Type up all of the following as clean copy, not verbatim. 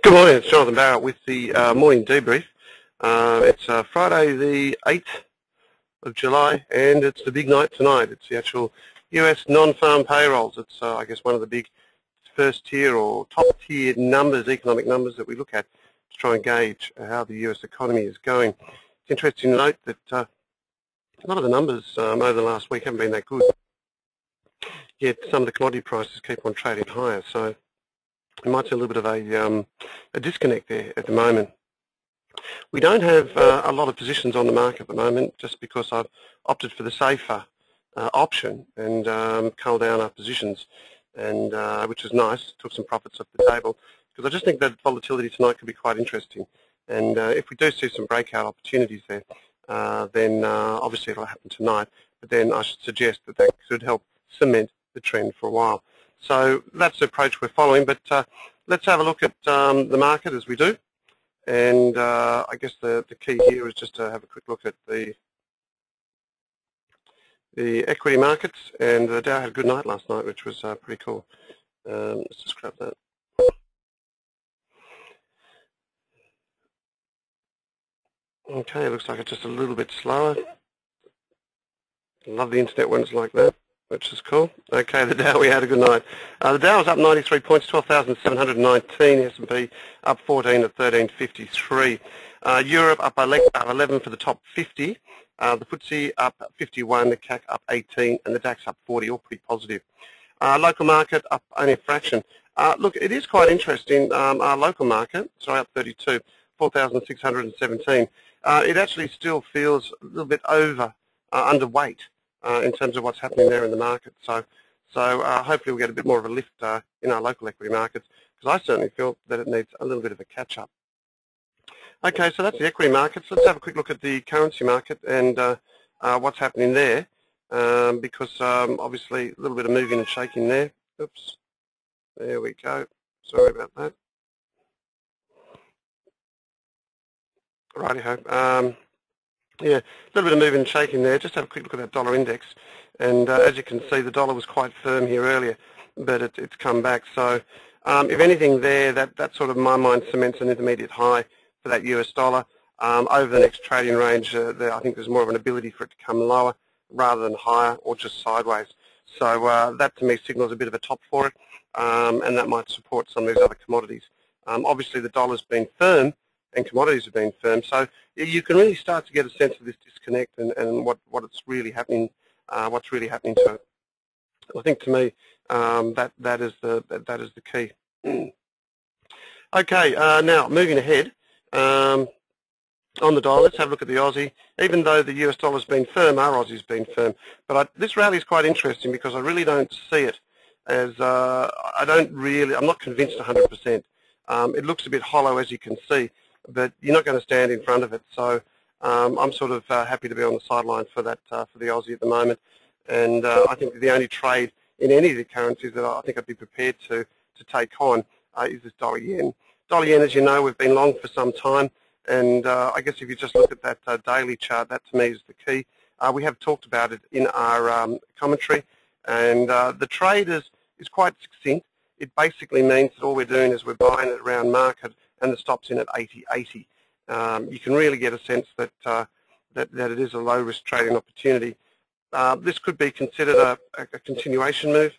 Good morning, it's Jonathan Barrett with the morning debrief. It's Friday the 8th of July and it's the big night tonight. It's the actual US non-farm payrolls. It's I guess one of the big first tier or top tier numbers, economic numbers that we look at to try and gauge how the US economy is going. It's interesting to note that a lot of the numbers over the last week haven't been that good, yet some of the commodity prices keep on trading higher. So we might see a little bit of a disconnect there at the moment. We don't have a lot of positions on the market at the moment just because I've opted for the safer option and cull down our positions, and which is nice. Took some profits off the table because I just think that volatility tonight could be quite interesting. And if we do see some breakout opportunities there, then obviously it'll happen tonight, but then I should suggest that that could help cement the trend for a while. So that's the approach we're following, but let's have a look at the market as we do. And I guess the key here is just to have a quick look at the equity markets. And the Dow had a good night last night, which was pretty cool. Let's just grab that. Okay, it looks like it's just a little bit slower. Love the internet when it's like that, which is cool. Okay, the Dow, we had a good night. The Dow was up 93 points, 12,719. S&P up 14 at 1353. Europe up 11 for the top 50. The FTSE up 51, the CAC up 18, and the DAX up 40, all pretty positive. Local market up only a fraction. Look, it is quite interesting. Our local market, sorry, up 32, 4,617. It actually still feels a little bit underweight in terms of what's happening there in the market. So hopefully we'll get a bit more of a lift in our local equity markets, because I certainly feel that it needs a little bit of a catch-up. Okay, so that's the equity markets. Let's have a quick look at the currency market and what's happening there, because obviously a little bit of moving and shaking there. Oops, there we go. Sorry about that. Righty-ho. Yeah, a little bit of moving and shaking there. Just have a quick look at that dollar index. And as you can see, the dollar was quite firm here earlier, but it's come back. So if anything there, that sort of, in my mind, cements an intermediate high for that US dollar. Over the next trading range, I think there's more of an ability for it to come lower rather than higher or just sideways. So that, to me, signals a bit of a top for it, and that might support some of these other commodities. Obviously, the dollar's been firm, and commodities have been firm, so you can really start to get a sense of this disconnect and what's really happening to it. I think, to me, that is the key. Okay, now moving ahead on the dollar, let's have a look at the Aussie. Even though the US dollar's been firm, our Aussie's been firm. But this rally is quite interesting because I really don't see it as I'm not convinced 100%. It looks a bit hollow, as you can see, but you're not going to stand in front of it. So I'm sort of happy to be on the sideline for that for the Aussie at the moment. And I think the only trade in any of the currencies that I think I'd be prepared to take on is this dollar yen. Dollar yen, as you know, we've been long for some time. And I guess if you just look at that daily chart, that to me is the key. We have talked about it in our commentary. And the trade is quite succinct. It basically means that all we're doing is we're buying it around market, and the stop's in at 80.80. You can really get a sense that that it is a low-risk trading opportunity. This could be considered a continuation move,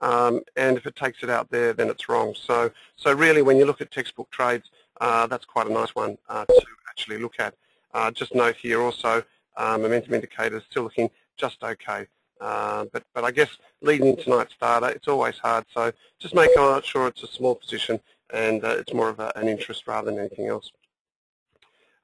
and if it takes it out there, then it's wrong. So really, when you look at textbook trades, that's quite a nice one to actually look at. Just note here also, momentum indicators still looking just okay. But I guess leading into tonight's data, it's always hard. So just make sure it's a small position and it's more of an interest rather than anything else.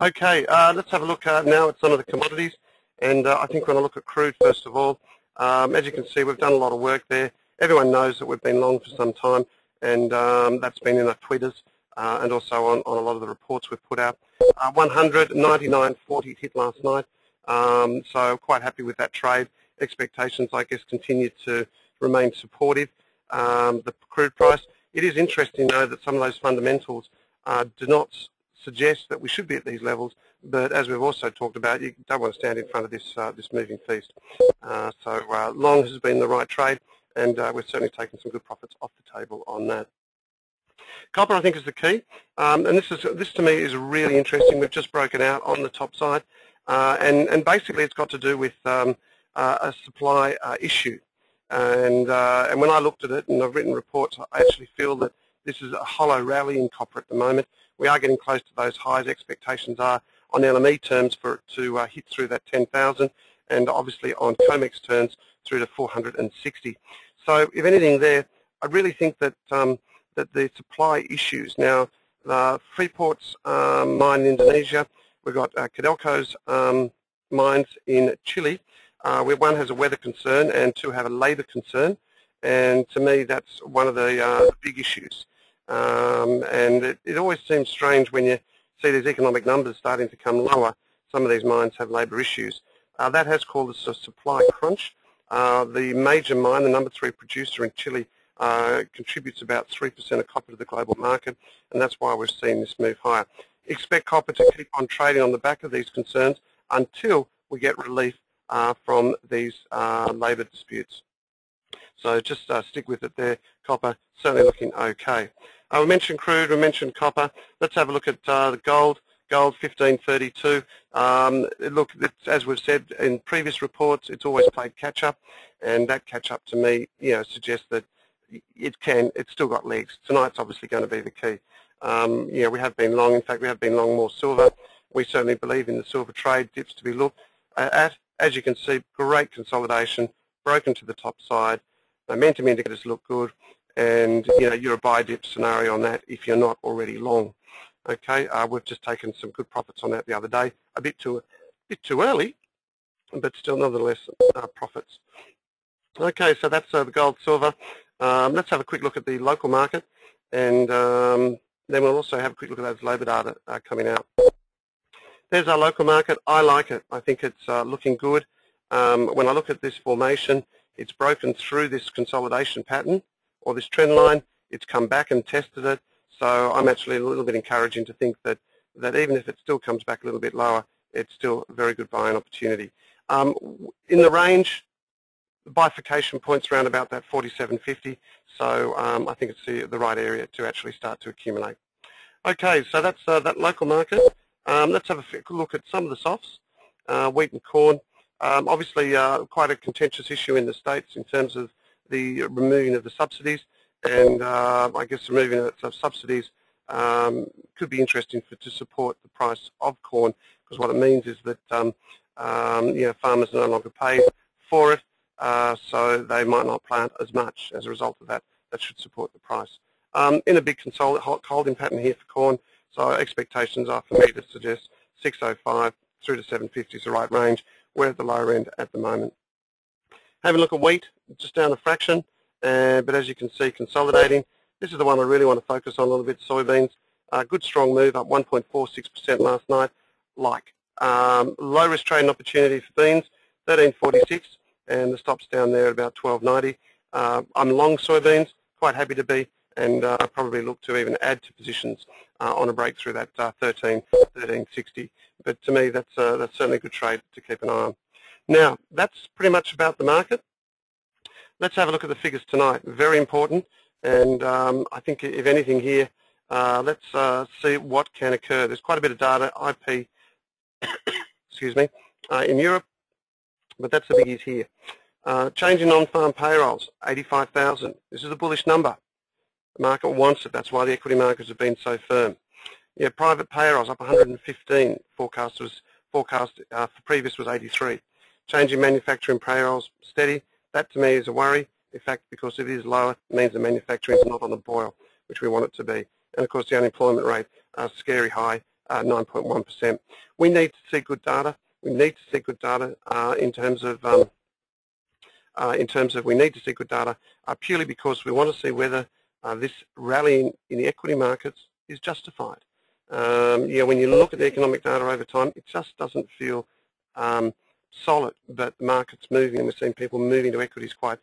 Okay, let's have a look now at some of the commodities. And I think when I look at crude, first of all, as you can see, we've done a lot of work there. Everyone knows that we've been long for some time, and that's been in our Twitters and also on a lot of the reports we've put out. 199.40 hit last night, so quite happy with that trade. Expectations, I guess, continue to remain supportive. The crude price, it is interesting, though, that some of those fundamentals do not suggest that we should be at these levels, but as we've also talked about, you don't want to stand in front of this moving feast. So long has been the right trade, and we're certainly taking some good profits off the table on that. Copper, I think, is the key, and this to me is really interesting. We've just broken out on the top side, and basically it's got to do with a supply issue. And when I looked at it, and I've written reports, I actually feel that this is a hollow rally in copper at the moment. We are getting close to those highs. Expectations are on LME terms for it to hit through that 10,000, and obviously on COMEX terms through to 460. So if anything there, I really think that that the supply issues now, Freeport's mine in Indonesia, we've got Codelco's mines in Chile, where one has a weather concern and two have a labour concern, and to me that's one of the big issues. And it always seems strange when you see these economic numbers starting to come lower. Some of these mines have labour issues. That has caused us a supply crunch. The major mine, the number 3 producer in Chile, contributes about 3% of copper to the global market, and that's why we're seeing this move higher. Expect copper to keep on trading on the back of these concerns until we get relief from these labour disputes. So just stick with it there. Copper certainly looking okay. We mentioned crude, we mentioned copper. Let's have a look at the gold. Gold 1532. Look, as we've said in previous reports, it's always played catch-up, and that catch-up to me, suggests that it's still got legs. Tonight's obviously going to be the key. We have been long. In fact, we have been long more silver. We certainly believe in the silver trade dips to be looked at. As you can see, great consolidation, broken to the top side. Momentum indicators look good, and you're a buy dip scenario on that if you're not already long. Okay, we've just taken some good profits on that the other day. A bit too early, but still nonetheless profits. Okay, so that's the gold, silver. Let's have a quick look at the local market, and then we'll also have a quick look at those labour data coming out. There's our local market. I like it. I think it's looking good. When I look at this formation, it's broken through this consolidation pattern or this trend line. It's come back and tested it. So I'm actually a little bit encouraging to think that even if it still comes back a little bit lower, it's still a very good buying opportunity. In the range, the bifurcation points around about that 47.50. So I think it's the right area to actually start to accumulate. Okay, so that's that local market. Let's have a look at some of the softs. Wheat and corn. Obviously, quite a contentious issue in the States in terms of the removing of the subsidies, and I guess removing of subsidies could be interesting to support the price of corn, because what it means is that farmers are no longer paid for it, so they might not plant as much. As a result of that, that should support the price. In a big holding pattern here for corn, so expectations are for me to suggest 605 through to 750 is the right range. We're at the lower end at the moment. Having a look at wheat, just down a fraction, but as you can see, consolidating. This is the one I really want to focus on a little bit, soybeans. Good strong move, up 1.46% last night. Low risk trading opportunity for beans, 13.46, and the stop's down there at about 12.90. I'm long soybeans, quite happy to be, and I probably look to even add to positions on a break through that 13.60. But to me, that's certainly a good trade to keep an eye on. Now, that's pretty much about the market. Let's have a look at the figures tonight. Very important, and I think if anything here, let's see what can occur. There's quite a bit of data, IP, excuse me, in Europe, but that's the biggies here. Change in non-farm payrolls, 85,000. This is a bullish number. The market wants it. That's why the equity markets have been so firm. Private payrolls up 115. Forecast for previous was 83. Change in manufacturing payrolls steady. That to me is a worry. In fact, because if it is lower, it means the manufacturing is not on the boil, which we want it to be. And of course, the unemployment rate, scary high, 9.1%. We need to see good data. We need to see good data in terms of we need to see good data purely because we want to see whether this rally in the equity markets is justified. When you look at the economic data over time, it just doesn't feel solid, but the market's moving, and we're seeing people moving to equities quite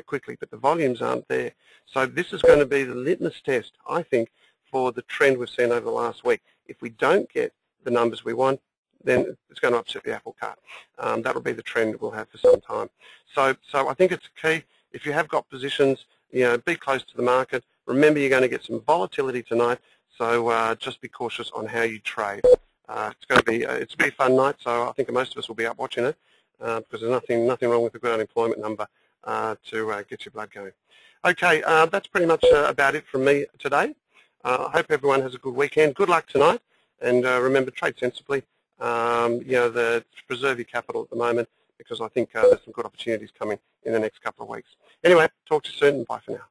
quickly, but the volumes aren't there. So this is going to be the litmus test, I think, for the trend we've seen over the last week. If we don't get the numbers we want, then it's going to upset the apple cart. That'll be the trend we'll have for some time. So I think it's key. If you have got positions, be close to the market. Remember, you're going to get some volatility tonight, so just be cautious on how you trade. It's going to be it's a pretty fun night, so I think most of us will be up watching it because there's nothing wrong with a good unemployment number to get your blood going. Okay, that's pretty much about it from me today. I hope everyone has a good weekend. Good luck tonight, and remember, trade sensibly. Preserve your capital at the moment, because I think there's some good opportunities coming in the next couple of weeks. Anyway, talk to you soon, and bye for now.